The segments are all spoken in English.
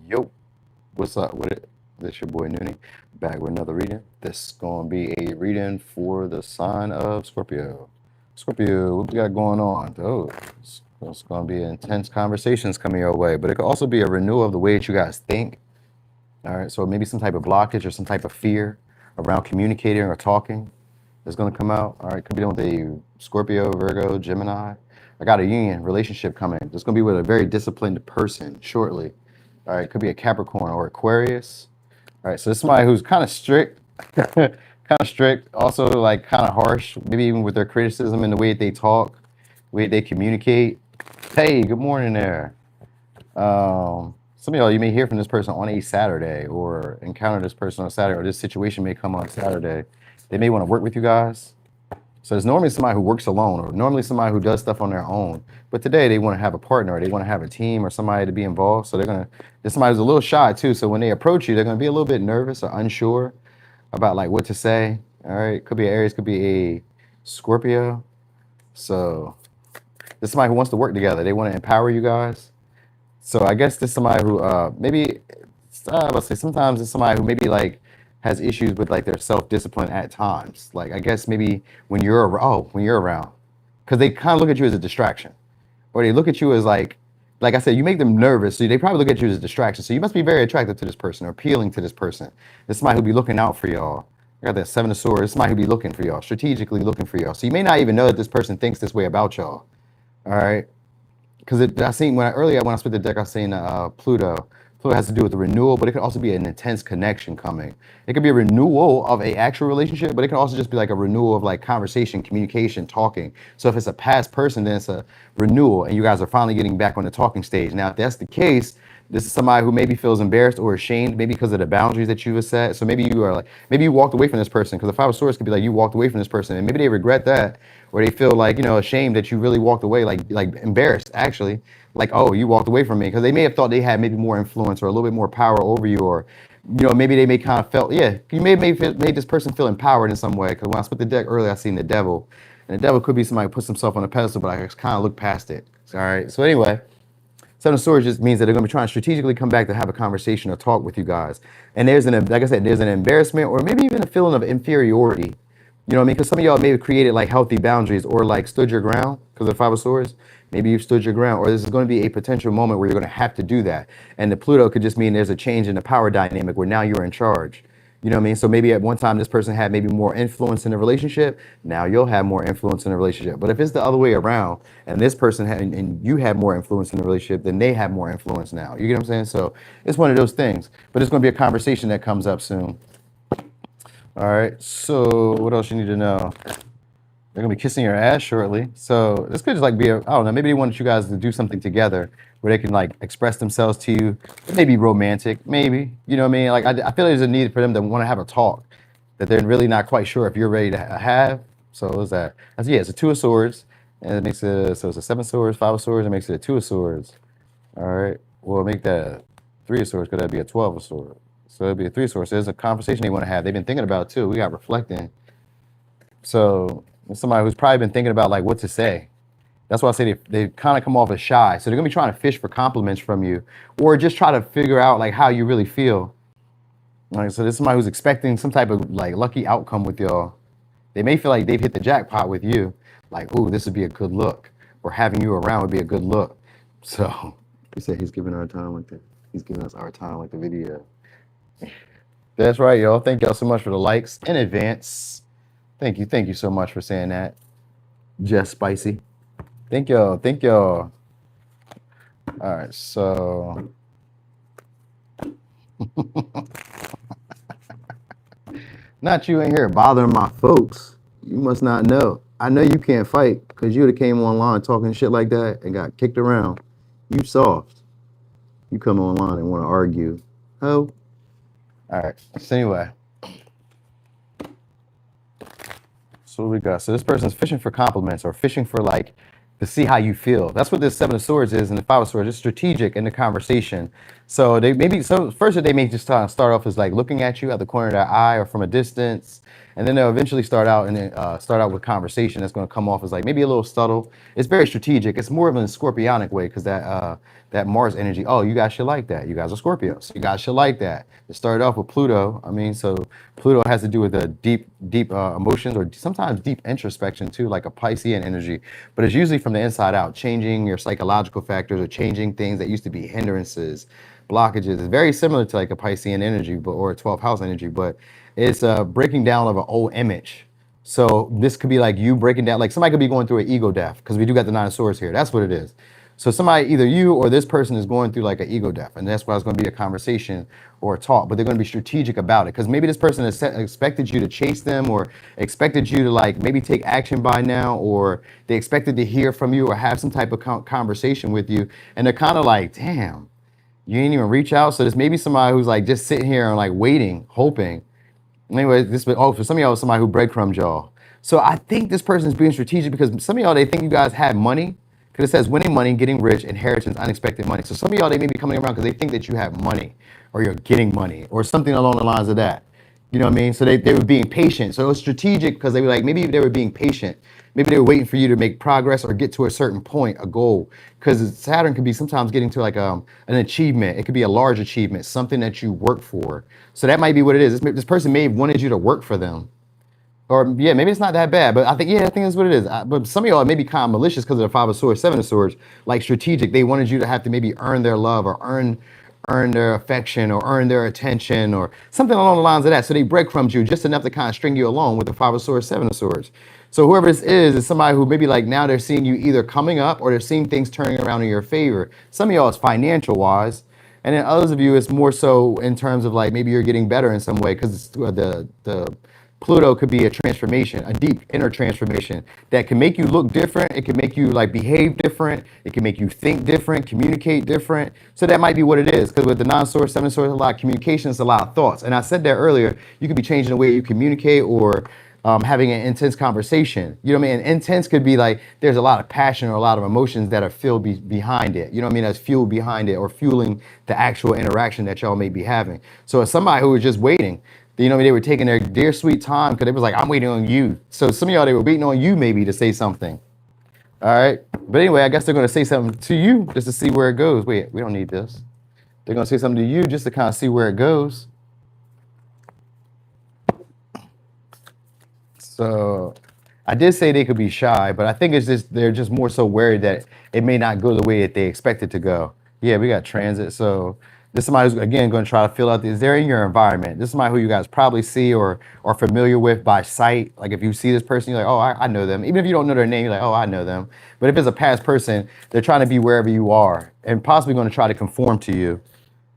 Yo, what's up with it? This your boy Noonie, back with another reading. This is gonna be a reading for the sign of Scorpio. Scorpio, what we got going on? Oh, it's gonna be intense conversations coming your way, but it could also be a renewal of the way that you guys think. All right, so maybe some type of blockage or some type of fear around communicating or talking is gonna come out. All right, could be dealing with a Scorpio, Virgo, Gemini. I got a union relationship coming. It's gonna be with a very disciplined person shortly. All right, could be a Capricorn or Aquarius. All right, so this is somebody who's kind of strict, kind of strict, also like kind of harsh, maybe even with their criticism and the way that they talk, the way they communicate. Hey, good morning there. Some of y'all, you may hear from this person on a Saturday or encounter this person on Saturday, or this situation may come on Saturday. They may want to work with you guys. So there's normally somebody who works alone, or normally somebody who does stuff on their own. But today they want to have a partner, or they want to have a team or somebody to be involved. So there's somebody who's a little shy too. So when they approach you, they're gonna be a little bit nervous or unsure about like what to say. All right, could be an Aries, could be a Scorpio. So there's somebody who wants to work together. They want to empower you guys. So I guess there's somebody who maybe let's say sometimes it's somebody who maybe like has issues with like their self-discipline at times. Like I guess maybe when you're around, because they kind of look at you as a distraction, or they look at you as like I said, you make them nervous, so they probably look at you as a distraction. So you must be very attractive to this person or appealing to this person. There's somebody who'll be looking out for y'all. I got that Seven of Swords. Somebody who'll be looking for y'all, strategically looking for y'all. So you may not even know that this person thinks this way about y'all. All right. Because I seen when I split the deck, I seen Pluto. Pluto has to do with the renewal, but it could also be an intense connection coming. It could be a renewal of a actual relationship, but it can also just be like a renewal of like conversation, communication, talking. So if it's a past person, then it's a renewal, and you guys are finally getting back on the talking stage. Now, if that's the case, this is somebody who maybe feels embarrassed or ashamed, maybe because of the boundaries that you have set. So maybe you walked away from this person, because the Five of Swords could be like you walked away from this person, and maybe they regret that, or they feel like ashamed that you really walked away, like embarrassed actually, like, oh, you walked away from me, because they may have thought they had maybe more influence or a little bit more power over you, or maybe they may kind of felt, yeah, you may have made this person feel empowered in some way. Because when I split the deck earlier, I seen the devil, and the devil could be somebody who puts himself on a pedestal, but I just kind of look past it. All right, so anyway. Seven of Swords just means that they're going to be trying to strategically come back to have a conversation or talk with you guys. And like I said, there's an embarrassment or maybe even a feeling of inferiority. You know what I mean? Because some of y'all may have created like healthy boundaries or like stood your ground because of the Five of Swords. Maybe you've stood your ground, or this is going to be a potential moment where you're going to have to do that. And the Pluto could just mean there's a change in the power dynamic where now you're in charge. You know what I mean? So maybe at one time this person had maybe more influence in the relationship. Now you'll have more influence in the relationship. But if it's the other way around, and this person and you have more influence in the relationship, then they have more influence now. You get what I'm saying? So it's one of those things. But it's going to be a conversation that comes up soon. All right. So what else you need to know? They're gonna be kissing your ass shortly. So this could just like be I don't know, maybe they wanted you guys to do something together where they can like express themselves to you. It may be romantic, maybe. You know what I mean? Like I feel there's a need for them to want to have a talk that they're really not quite sure if you're ready to have. So what is that? It's a Two of Swords, and it makes it so it's a Seven of Swords, Five of Swords, it makes it a Two of Swords. All right. Well, make that Three of Swords, could that be a 12 of Swords? So it'd be a Three of Swords. So there's a conversation they want to have. They've been thinking about it too. We got reflecting. So somebody who's probably been thinking about like what to say. That's why I say they kind of come off as shy. So they're gonna be trying to fish for compliments from you, or just try to figure out like how you really feel. Like, so there's somebody who's expecting some type of like lucky outcome with y'all. They may feel like they've hit the jackpot with you. Like, ooh, this would be a good look, or having you around would be a good look. So he said he's giving our time like that. He's giving us our time like the video. That's right, y'all. Thank y'all so much for the likes in advance. Thank you so much for saying that. Just spicy. Thank y'all. All right, so not you in here bothering my folks. You must not know. I know you can't fight because you would have came online talking shit like that and got kicked around. You soft. You come online and want to argue. Ho. All right. So anyway. So what we got? So this person's fishing for compliments or fishing for to see how you feel. That's what this Seven of Swords is, and the Five of Swords. It's strategic in the conversation. So they maybe so first they may just start off as like looking at you at the corner of their eye or from a distance, and then they'll eventually start out with conversation that's going to come off as like maybe a little subtle. It's very strategic. It's more of an scorpionic way because that Mars energy. Oh, you guys should like that. You guys are Scorpios. You guys should like that. It started off with Pluto. I mean, so Pluto has to do with the deep emotions or sometimes deep introspection too, like a Piscean energy. But it's usually from the inside out, changing your psychological factors or changing things that used to be hindrances, blockages. It's very similar to like a Piscean energy, but or a 12th house energy, but it's a breaking down of an old image. So this could be like you breaking down, like somebody could be going through an ego death because we do got the Nine of Swords here. That's what it is. So somebody, either you or this person is going through like an ego death, and that's why it's going to be a conversation or a talk, but they're going to be strategic about it because maybe this person has expected you to chase them or expected you to like maybe take action by now, or they expected to hear from you or have some type of conversation with you, and they're kind of like, damn, you ain't even reach out. So there's maybe somebody who's like just sitting here and like waiting, hoping. Anyway, for some of y'all, somebody who breadcrumbed y'all. So I think this person is being strategic because some of y'all, they think you guys have money because it says winning money, getting rich, inheritance, unexpected money. So some of y'all, they may be coming around because they think that you have money or you're getting money or something along the lines of that. You know what I mean? So they were being patient. So it was strategic because they were like, maybe they were being patient. Maybe they were waiting for you to make progress or get to a certain point, a goal. Because Saturn could be sometimes getting to like an achievement. It could be a large achievement, something that you work for. So that might be what it is. This person may have wanted you to work for them. Or yeah, maybe it's not that bad, but I think that's what it is. But some of y'all may be kind of malicious because of the Five of Swords, Seven of Swords, like strategic. They wanted you to have to maybe earn their love or earn their affection or earn their attention or something along the lines of that. So they breadcrumbs you just enough to kind of string you along with the Five of Swords, Seven of Swords. So whoever this is somebody who maybe like now they're seeing you either coming up or they're seeing things turning around in your favor. Some of y'all is financial wise. And then others of you, it's more so in terms of like maybe you're getting better in some way because the Pluto could be a transformation, a deep inner transformation that can make you look different. It can make you like behave different. It can make you think different, communicate different. So that might be what it is. Because with the Nine-Swords, Seven-Swords, a lot of communication, it's a lot of thoughts. And I said that earlier, you could be changing the way you communicate or having an intense conversation. You know what I mean? And intense could be like there's a lot of passion or a lot of emotions that are filled behind it. You know what I mean? That's fueled behind it or fueling the actual interaction that y'all may be having. So it's somebody who was just waiting. You know, they were taking their dear sweet time because it was like, I'm waiting on you. So some of y'all, they were waiting on you maybe to say something. All right. But anyway, I guess they're going to say something to you just to see where it goes. Wait, we don't need this. They're going to say something to you just to kind of see where it goes. So I did say they could be shy, but I think it's just they're just more so worried that it may not go the way that they expect it to go. Yeah, we got transit. So this is somebody who's, again, going to try to fill out this. They're in your environment. This is somebody who you guys probably see or are familiar with by sight. Like if you see this person, you're like, oh, I know them. Even if you don't know their name, you're like, oh, I know them. But if it's a past person, they're trying to be wherever you are and possibly going to try to conform to you.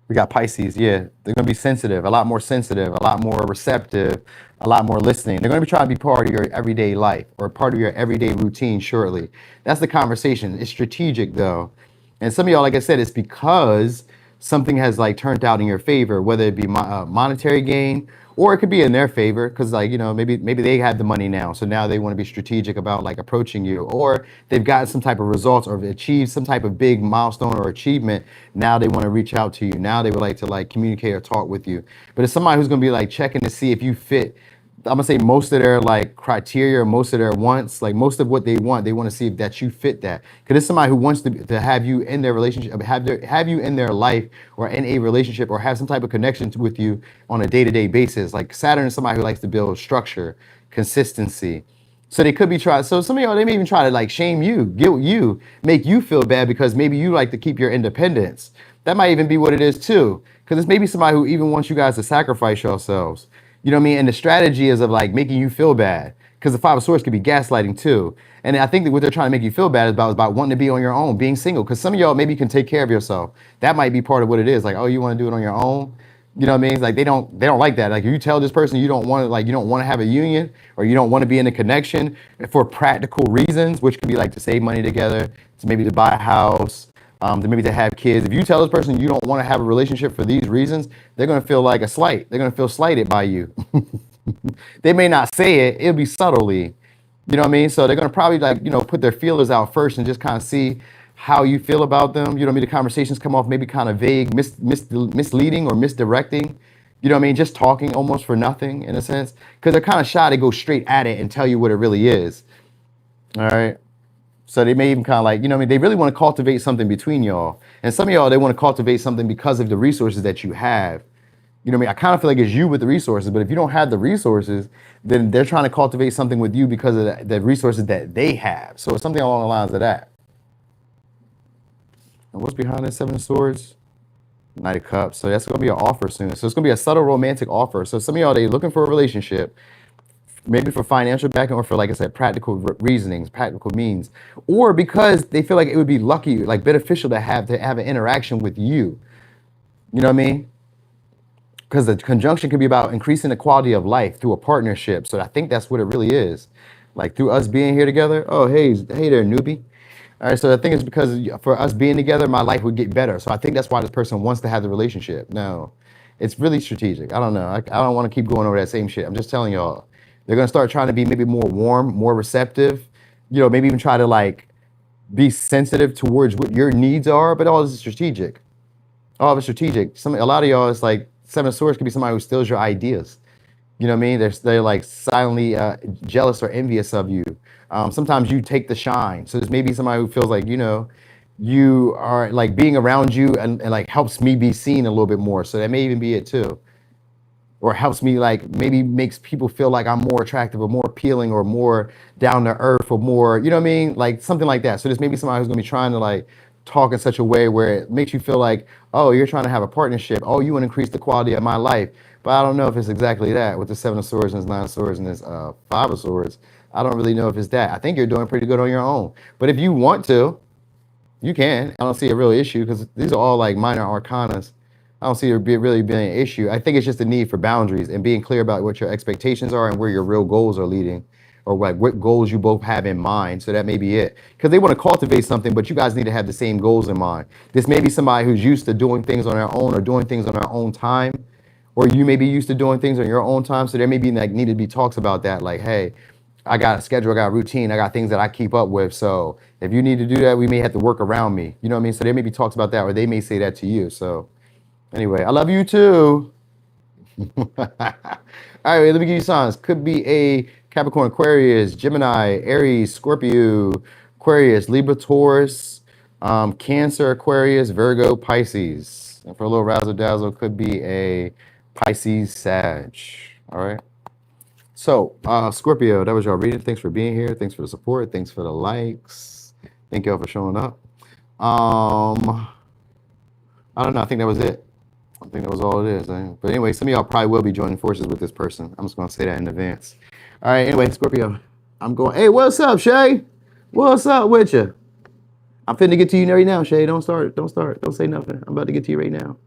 We got Pisces. Yeah, they're going to be sensitive, a lot more receptive, a lot more listening. They're going to be trying to be part of your everyday life or part of your everyday routine shortly. That's the conversation. It's strategic though. And some of y'all, like I said, it's because something has like turned out in your favor, whether it be monetary gain or it could be in their favor because like, you know, maybe they have the money now. So now they want to be strategic about like approaching you, or they've gotten some type of results or achieved some type of big milestone or achievement. Now they want to reach out to you. Now they would like to like communicate or talk with you. But it's somebody who's going to be like checking to see if you fit. I'm gonna say most of their like criteria, most of their wants, like most of what they want to see if that you fit that. Because it's somebody who wants to have you in their relationship, have you in their life or in a relationship or have some type of connection with you on a day-to-day basis. Like Saturn is somebody who likes to build structure, consistency. So they could be trying. So some of y'all, they may even try to like shame you, guilt you, make you feel bad because maybe you like to keep your independence. That might even be what it is too. Because it's maybe somebody who even wants you guys to sacrifice yourselves. You know what I mean? And the strategy is of like making you feel bad because the Five of Swords could be gaslighting too. And I think that what they're trying to make you feel bad is about wanting to be on your own, being single. Because some of y'all maybe can take care of yourself. That might be part of what it is. Like, oh, you want to do it on your own? You know what I mean? It's like they don't like that. Like if you tell this person you don't want to have a union or you don't want to be in a connection for practical reasons, which could be like to save money together, to maybe to buy a house, to maybe to have kids. If you tell this person you don't want to have a relationship for these reasons, they're going to feel like a slight. They're going to feel slighted by you. They may not say it. It'll be subtly. You know what I mean? So they're going to probably like, you know, put their feelers out first and just kind of see how you feel about them. You know what I mean? The conversations come off maybe kind of vague, misleading or misdirecting. You know what I mean? Just talking almost for nothing in a sense. Because they're kind of shy to go straight at it and tell you what it really is. All right. So they may even kind of like, you know what I mean? They really want to cultivate something between y'all. And some of y'all, they want to cultivate something because of the resources that you have. You know what I mean? I kind of feel like it's you with the resources, but if you don't have the resources, then they're trying to cultivate something with you because of the resources that they have. So it's something along the lines of that. And what's behind the Seven of Swords? Knight of Cups. So that's going to be an offer soon. So it's going to be a subtle romantic offer. So some of y'all, they looking for a relationship, maybe for financial backing or for, like I said, practical reasonings, practical means, or because they feel like it would be lucky, like beneficial to have an interaction with you. You know what I mean? Because the conjunction could be about increasing the quality of life through a partnership. So I think that's what it really is. Like through us being here together. Oh, hey there, newbie. All right, so I think it's because for us being together, my life would get better. So I think that's why this person wants to have the relationship. No, it's really strategic. I don't know. I don't want to keep going over that same shit. I'm just telling y'all. They're going to start trying to be maybe more warm, more receptive. You know, maybe even try to like be sensitive towards what your needs are. But all this is strategic. All of it's strategic. A lot of y'all, it's like Seven of Swords could be somebody who steals your ideas. You know what I mean? They're like silently jealous or envious of you. Sometimes you take the shine. So there's maybe somebody who feels like, you know, you are like being around you and like helps me be seen a little bit more. So that may even be it too. Or helps me like maybe makes people feel like I'm more attractive or more appealing or more down to earth or more, you know what I mean? Like something like that. So there's maybe somebody who's gonna be trying to like talk in such a way where it makes you feel like, oh, you're trying to have a partnership. Oh, you want to increase the quality of my life. But I don't know if it's exactly that with the Seven of Swords and this Nine of Swords and this Five of Swords. I don't really know if it's that. I think you're doing pretty good on your own. But if you want to, you can. I don't see a real issue because these are all like minor arcanas. I don't see it really being an issue. I think it's just a need for boundaries and being clear about what your expectations are and where your real goals are leading, or like what goals you both have in mind. So that may be it. Because they want to cultivate something, but you guys need to have the same goals in mind. This may be somebody who's used to doing things on their own or doing things on their own time, or you may be used to doing things on your own time. So there may be like need to be talks about that. Like, hey, I got a schedule, I got a routine, I got things that I keep up with. So if you need to do that, we may have to work around me. You know what I mean? So there may be talks about that, or they may say that to you. So anyway, I love you too. All right, let me give you signs. Could be a Capricorn, Aquarius, Gemini, Aries, Scorpio, Aquarius, Libra, Taurus, Cancer, Aquarius, Virgo, Pisces. And for a little razzle dazzle, could be a Pisces, Sag. All right. So, Scorpio, that was your reading. Thanks for being here. Thanks for the support. Thanks for the likes. Thank y'all for showing up. I don't know. I think that was it. I think that was all it is. But anyway, some of y'all probably will be joining forces with this person. I'm just going to say that in advance. All right. Anyway, Scorpio, I'm going. Hey, what's up, Shay? What's up with you? I'm finna get to you right now, Shay. Don't start. Don't say nothing. I'm about to get to you right now.